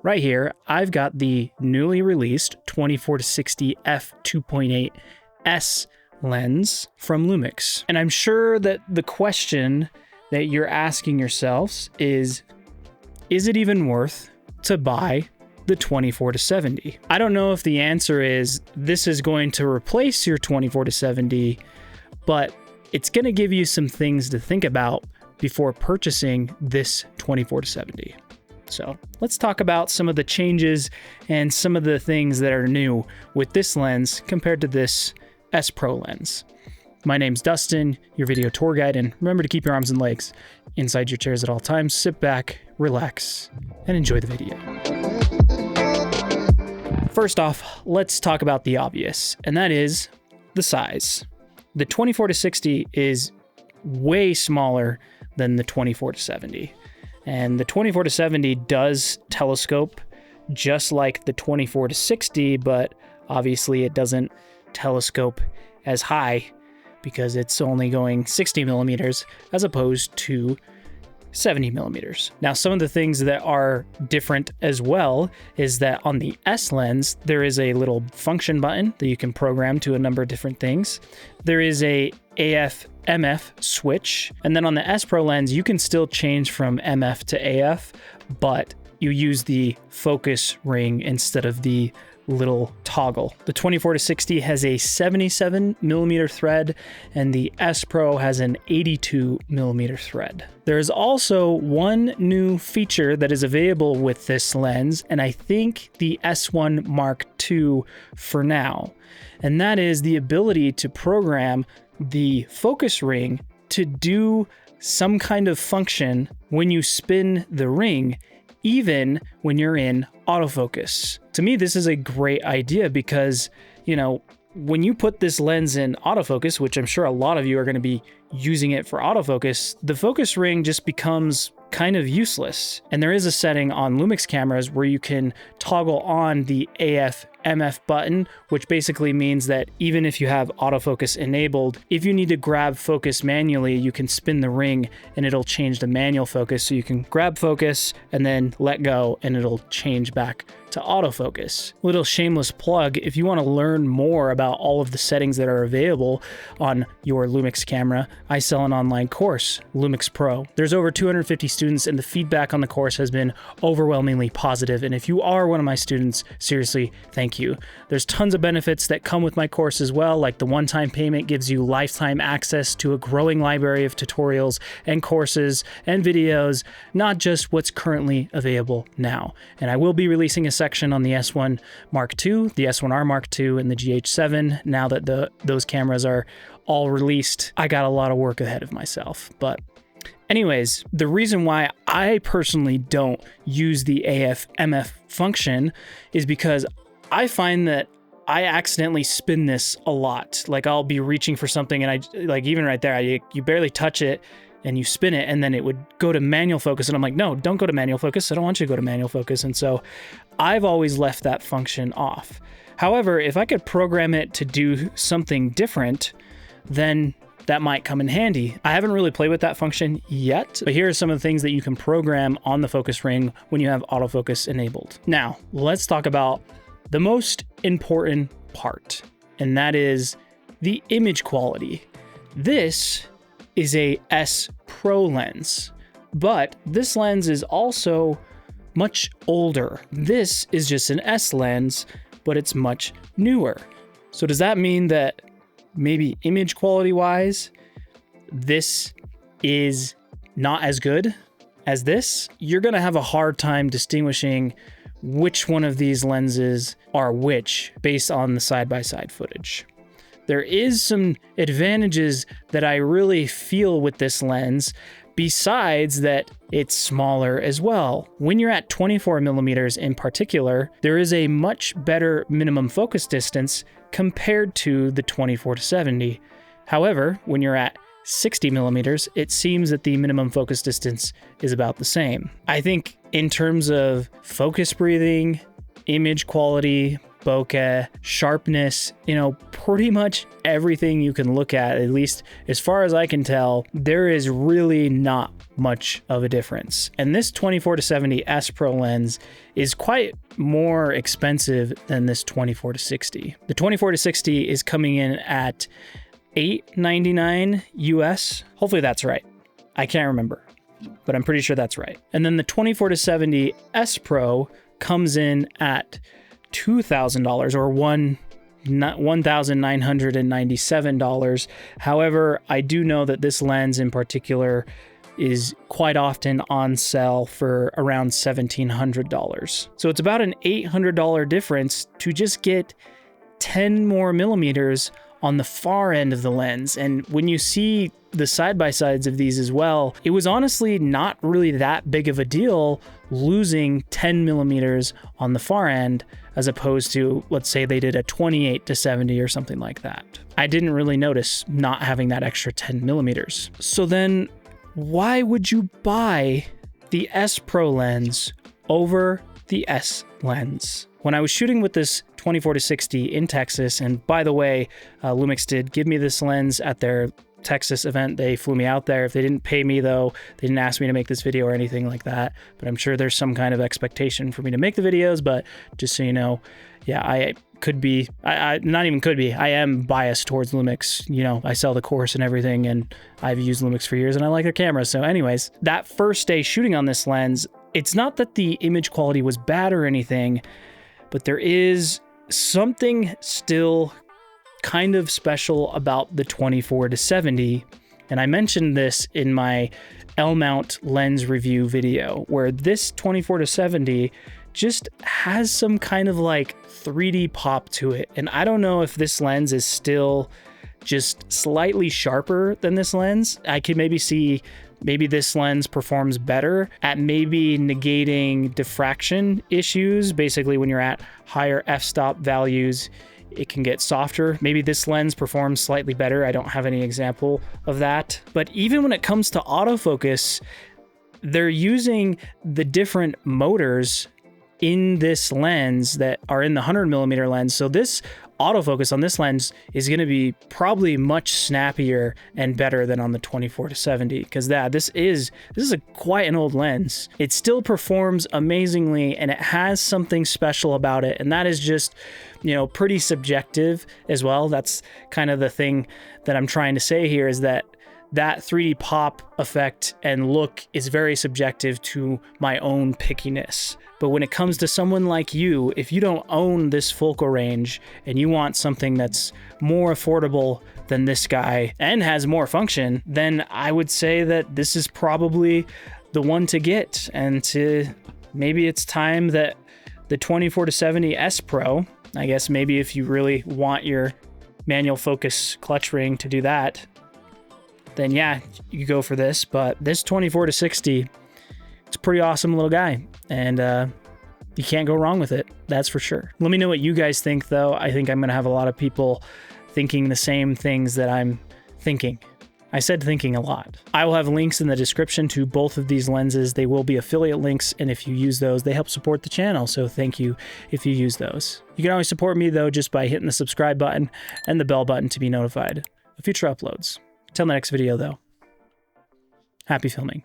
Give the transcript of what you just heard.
right here, I've got the newly released 24-60 f2.8 S lens from LUMIX. And I'm sure that the question that you're asking yourselves is it even worth to buy the 24-70? I don't know if the answer is this is going to replace your 24-70, but it's going to give you some things to think about before purchasing this 24-70. So let's talk about some of the changes and some of the things that are new with this lens compared to this S Pro lens. My name's Dustin, your video tour guide, and remember to keep your arms and legs inside your chairs at all times. Sit back, relax, and enjoy the video. First off, let's talk about the obvious, and that is the size. The 24-60 is way smaller than the 24-70. And the 24-70 does telescope just like the 24-60, but obviously it doesn't telescope as high because it's only going 60 millimeters as opposed to 70 millimeters. Now, some of the things that are different as well is that on the S lens, there is a little function button that you can program to a number of different things. There is a AF MF switch. And then on the S Pro lens, you can still change from MF to AF, but you use the focus ring instead of the little toggle. The 24-60 has a 77 millimeter thread and the S Pro has an 82 millimeter thread. There is also one new feature that is available with this lens, and I think the S1 Mark II for now, and that is the ability to program the focus ring to do some kind of function when you spin the ring, even when you're in autofocus. To me, this is a great idea because, you know, when you put this lens in autofocus, which I'm sure a lot of you are going to be using it for autofocus, the focus ring just becomes kind of useless. And there is a setting on LUMIX cameras where you can toggle on the AF MF button, which basically means that even if you have autofocus enabled, if you need to grab focus manually, you can spin the ring and it'll change the manual focus. So you can grab focus and then let go and it'll change back to autofocus. Little shameless plug, if you want to learn more about all of the settings that are available on your LUMIX camera, I sell an online course, LUMIX Pro. There's over 250 students and the feedback on the course has been overwhelmingly positive. And if you are one of my students, seriously, thank you. There's tons of benefits that come with my course as well, like the one-time payment gives you lifetime access to a growing library of tutorials and courses and videos, not just what's currently available now. And I will be releasing a section on the S1 Mark II, the S1R Mark II, and the GH7 now that those cameras are all released. I got a lot of work ahead of myself, but anyways, the reason why I personally don't use the AF MF function is because I find that I accidentally spin this a lot. Like I'll be reaching for something and even right there, you barely touch it and you spin it and then it would go to manual focus. And I'm like, no, don't go to manual focus. I don't want you to go to manual focus. And so I've always left that function off. However, if I could program it to do something different, then that might come in handy. I haven't really played with that function yet, but here are some of the things that you can program on the focus ring when you have autofocus enabled. Now, let's talk about the most important part, and that is the image quality. This is a S Pro lens, but this lens is also much older. This is just an S lens, but it's much newer. So does that mean that maybe image quality wise, this is not as good as this? You're gonna have a hard time distinguishing which one of these lenses are which based on the side-by-side footage. There is some advantages that I really feel with this lens, besides that it's smaller as well. When you're at 24 millimeters in particular, there is a much better minimum focus distance compared to the 24-70. However, when you're at 60 millimeters, it seems that the minimum focus distance is about the same. I think in terms of focus breathing, image quality, bokeh, sharpness, you know, pretty much everything you can look at least as far as I can tell, there is really not much of a difference. And this 24-70 S Pro lens is quite more expensive than this 24-60. The 24-60 is coming in at $899 US. Hopefully that's right. I can't remember, but I'm pretty sure that's right. And then the 24-70 S Pro comes in at $2,000 or $1,997. However, I do know that this lens in particular is quite often on sale for around $1,700. So it's about an $800 difference to just get 10 more millimeters on the far end of the lens. And when you see the side-by-sides of these as well, it was honestly not really that big of a deal losing 10 millimeters on the far end as opposed to, let's say they did a 28-70 or something like that. I didn't really notice not having that extra 10 millimeters. So then why would you buy the S Pro lens over the S lens? When I was shooting with this 24-60 in Texas, and by the way, LUMIX did give me this lens at their Texas event. They flew me out there. If they didn't pay me though, they didn't ask me to make this video or anything like that, but I'm sure there's some kind of expectation for me to make the videos. But just so you know, yeah, I could be, I not even could be, I am biased towards LUMIX. You know, I sell the course and everything, and I've used LUMIX for years and I like their cameras. So anyways, that first day shooting on this lens, it's not that the image quality was bad or anything, but there is something still kind of special about the 24-70. And I mentioned this in my L-mount lens review video, where this 24-70 just has some kind of like 3D pop to it. And I don't know if this lens is still just slightly sharper than this lens. I could maybe see maybe this lens performs better at maybe negating diffraction issues. Basically, when you're at higher f-stop values, it can get softer. Maybe this lens performs slightly better. I don't have any example of that. But even when it comes to autofocus, they're using the different motors in this lens that are in the 100mm lens. So this autofocus on this lens is going to be probably much snappier and better than on the 24-70, because this is quite an old lens. It still performs amazingly, and it has something special about it, and that is just, you know, pretty subjective as well. That's kind of the thing that I'm trying to say here, is that 3D pop effect and look is very subjective to my own pickiness. But when it comes to someone like you, if you don't own this focal range and you want something that's more affordable than this guy and has more function, then I would say that this is probably the one to get. And maybe it's time that the 24-70 S Pro, I guess maybe if you really want your manual focus clutch ring to do that, then yeah, you go for this. But this 24-60, it's a pretty awesome little guy, and you can't go wrong with it, that's for sure. Let me know what you guys think, though. I think I'm going to have a lot of people thinking the same things that I'm thinking. I said thinking a lot. I will have links in the description to both of these lenses. They will be affiliate links, and if you use those, they help support the channel, so thank you if you use those. You can always support me, though, just by hitting the subscribe button and the bell button to be notified of future uploads. Till the next video, though, happy filming.